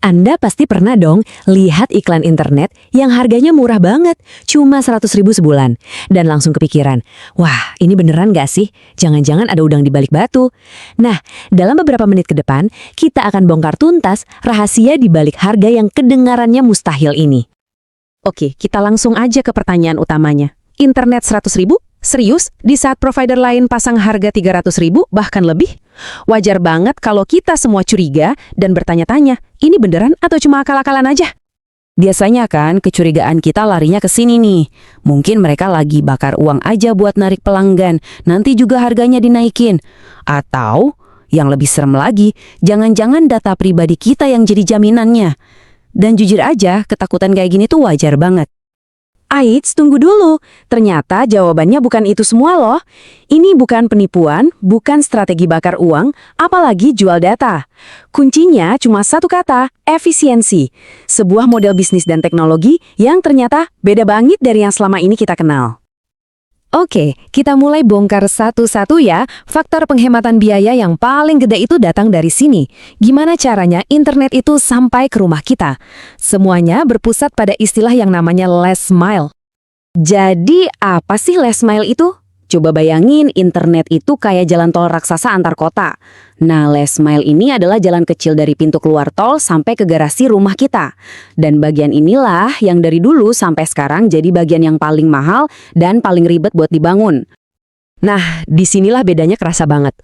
Anda pasti pernah dong lihat iklan internet yang harganya murah banget, cuma 100.000 sebulan. Dan langsung kepikiran, wah ini beneran gak sih? Jangan-jangan ada udang di balik batu. Nah, dalam beberapa menit ke depan, kita akan bongkar tuntas rahasia di balik harga yang kedengarannya mustahil ini. Oke, kita langsung aja ke pertanyaan utamanya. Internet 100.000? Serius? Di saat provider lain pasang harga 300.000 bahkan lebih? Wajar banget kalau kita semua curiga dan bertanya-tanya, ini beneran atau cuma akal-akalan aja? Biasanya kan kecurigaan kita larinya ke sini nih. Mungkin mereka lagi bakar uang aja buat narik pelanggan, nanti juga harganya dinaikin. Atau, yang lebih serem lagi, jangan-jangan data pribadi kita yang jadi jaminannya. Dan jujur aja, ketakutan kayak gini tuh wajar banget. Aits, tunggu dulu. Ternyata jawabannya bukan itu semua loh. Ini bukan penipuan, bukan strategi bakar uang, apalagi jual data. Kuncinya cuma satu kata, efisiensi. Sebuah model bisnis dan teknologi yang ternyata beda banget dari yang selama ini kita kenal. Oke, kita mulai bongkar satu-satu ya. Faktor penghematan biaya yang paling gede itu datang dari sini. Gimana caranya internet itu sampai ke rumah kita? Semuanya berpusat pada istilah yang namanya last mile. Jadi apa sih last mile itu? Coba bayangin internet itu kayak jalan tol raksasa antar kota. Nah, last mile ini adalah jalan kecil dari pintu keluar tol sampai ke garasi rumah kita. Dan bagian inilah yang dari dulu sampai sekarang jadi bagian yang paling mahal dan paling ribet buat dibangun. Nah, disinilah bedanya kerasa banget.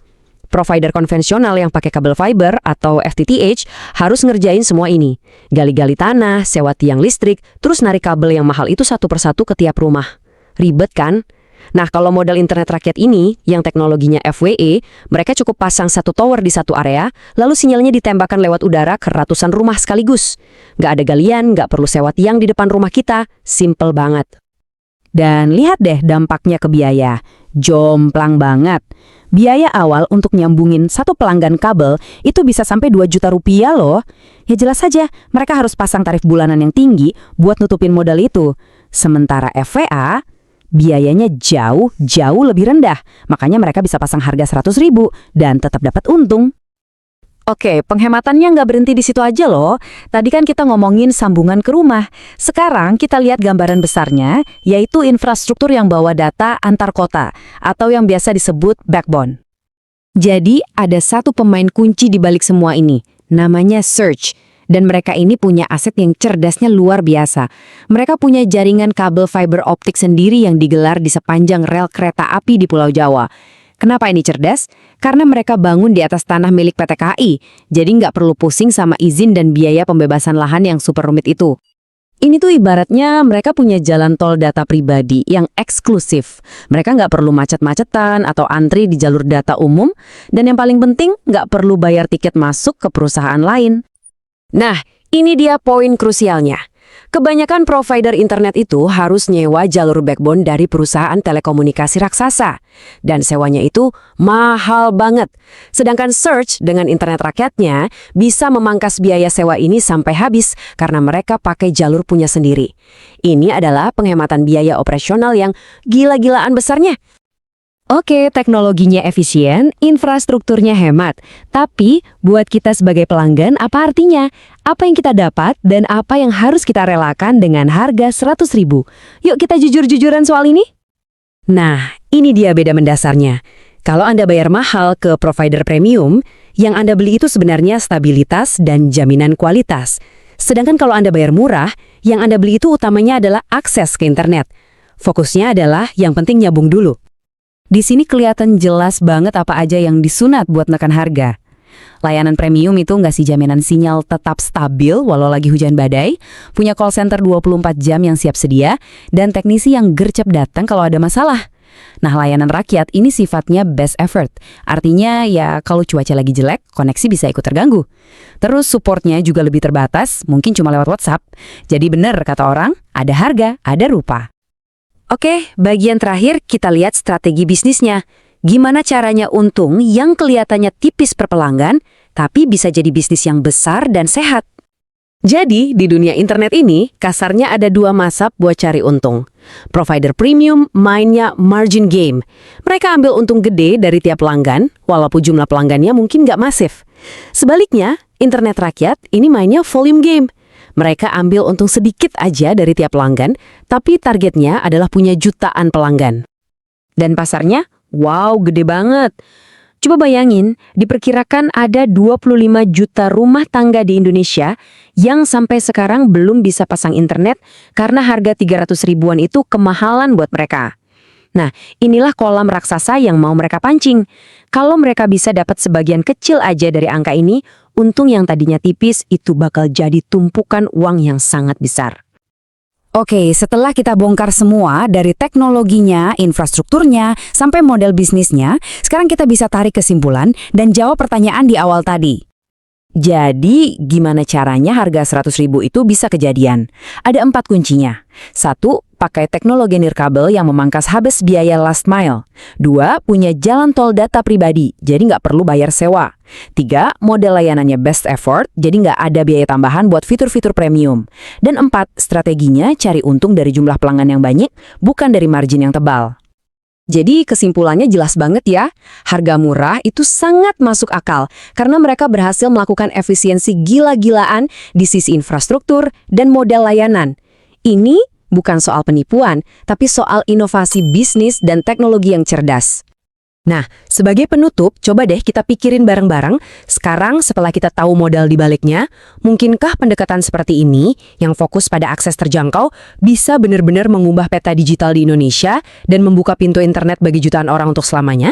Provider konvensional yang pakai kabel fiber atau FTTH harus ngerjain semua ini. Gali-gali tanah, sewa tiang listrik, terus narik kabel yang mahal itu satu persatu ke tiap rumah. Ribet kan? Nah, kalau model internet rakyat ini, yang teknologinya FWA, mereka cukup pasang satu tower di satu area, lalu sinyalnya ditembakkan lewat udara ke ratusan rumah sekaligus. Nggak ada galian, nggak perlu sewa tiang di depan rumah kita, simple banget. Dan lihat deh dampaknya ke biaya, jomplang banget. Biaya awal untuk nyambungin satu pelanggan kabel itu bisa sampai 2 juta rupiah loh. Ya jelas saja, mereka harus pasang tarif bulanan yang tinggi buat nutupin modal itu. Sementara FWA, biayanya jauh lebih rendah, makanya mereka bisa pasang harga 100.000 dan tetap dapat untung. Oke, penghematannya nggak berhenti di situ aja loh. Tadi kan kita ngomongin sambungan ke rumah. Sekarang kita lihat gambaran besarnya, yaitu infrastruktur yang bawa data antar kota, atau yang biasa disebut backbone. Jadi, ada satu pemain kunci di balik semua ini, namanya Surge. Dan mereka ini punya aset yang cerdasnya luar biasa. Mereka punya jaringan kabel fiber optik sendiri yang digelar di sepanjang rel kereta api di Pulau Jawa. Kenapa ini cerdas? Karena mereka bangun di atas tanah milik PT KAI, jadi nggak perlu pusing sama izin dan biaya pembebasan lahan yang super rumit itu. Ini tuh ibaratnya mereka punya jalan tol data pribadi yang eksklusif. Mereka nggak perlu macet-macetan atau antri di jalur data umum, dan yang paling penting nggak perlu bayar tiket masuk ke perusahaan lain. Nah, ini dia poin krusialnya. Kebanyakan provider internet itu harus nyewa jalur backbone dari perusahaan telekomunikasi raksasa. Dan sewanya itu mahal banget. Sedangkan Surge dengan internet rakyatnya bisa memangkas biaya sewa ini sampai habis karena mereka pakai jalur punya sendiri. Ini adalah penghematan biaya operasional yang gila-gilaan besarnya. Oke, teknologinya efisien, infrastrukturnya hemat. Tapi, buat kita sebagai pelanggan, apa artinya? Apa yang kita dapat dan apa yang harus kita relakan dengan harga 100.000? Yuk kita jujur-jujuran soal ini. Nah, ini dia beda mendasarnya. Kalau Anda bayar mahal ke provider premium, yang Anda beli itu sebenarnya stabilitas dan jaminan kualitas. Sedangkan kalau Anda bayar murah, yang Anda beli itu utamanya adalah akses ke internet. Fokusnya adalah yang penting nyambung dulu. Di sini kelihatan jelas banget apa aja yang disunat buat menekan harga. Layanan premium itu ngasih jaminan sinyal tetap stabil walau lagi hujan badai, punya call center 24 jam yang siap sedia, dan teknisi yang gercep datang kalau ada masalah. Nah, layanan rakyat ini sifatnya best effort. Artinya ya kalau cuaca lagi jelek, koneksi bisa ikut terganggu. Terus supportnya juga lebih terbatas, mungkin cuma lewat WhatsApp. Jadi bener kata orang, ada harga, ada rupa. Oke, bagian terakhir kita lihat strategi bisnisnya. Gimana caranya untung yang kelihatannya tipis per pelanggan, tapi bisa jadi bisnis yang besar dan sehat. Jadi, di dunia internet ini, kasarnya ada dua mazhab buat cari untung. Provider premium mainnya margin game. Mereka ambil untung gede dari tiap pelanggan, walaupun jumlah pelanggannya mungkin nggak masif. Sebaliknya, Internet rakyat ini mainnya volume game. Mereka ambil untung sedikit aja dari tiap pelanggan, tapi targetnya adalah punya jutaan pelanggan. Dan pasarnya, wow, gede banget. Coba bayangin, diperkirakan ada 25 juta rumah tangga di Indonesia yang sampai sekarang belum bisa pasang internet karena harga 300 ribuan itu kemahalan buat mereka. Nah, inilah kolam raksasa yang mau mereka pancing. Kalau mereka bisa dapat sebagian kecil aja dari angka ini, untung yang tadinya tipis itu bakal jadi tumpukan uang yang sangat besar. Oke, setelah kita bongkar semua dari teknologinya, infrastrukturnya, sampai model bisnisnya, sekarang kita bisa tarik kesimpulan dan jawab pertanyaan di awal tadi. Jadi, gimana caranya harga 100 ribu itu bisa kejadian? Ada 4 kuncinya. 1. Pakai teknologi nirkabel yang memangkas habis biaya last mile. 2. Punya jalan tol data pribadi, jadi nggak perlu bayar sewa. 3. Model layanannya best effort, jadi nggak ada biaya tambahan buat fitur-fitur premium. Dan 4. Strateginya cari untung dari jumlah pelanggan yang banyak, bukan dari margin yang tebal. Jadi kesimpulannya jelas banget ya, harga murah itu sangat masuk akal karena mereka berhasil melakukan efisiensi gila-gilaan di sisi infrastruktur dan model layanan. Ini bukan soal penipuan, tapi soal inovasi bisnis dan teknologi yang cerdas. Nah, sebagai penutup, coba deh kita pikirin bareng-bareng, sekarang setelah kita tahu modal di baliknya, mungkinkah pendekatan seperti ini, yang fokus pada akses terjangkau, bisa benar-benar mengubah peta digital di Indonesia dan membuka pintu internet bagi jutaan orang untuk selamanya?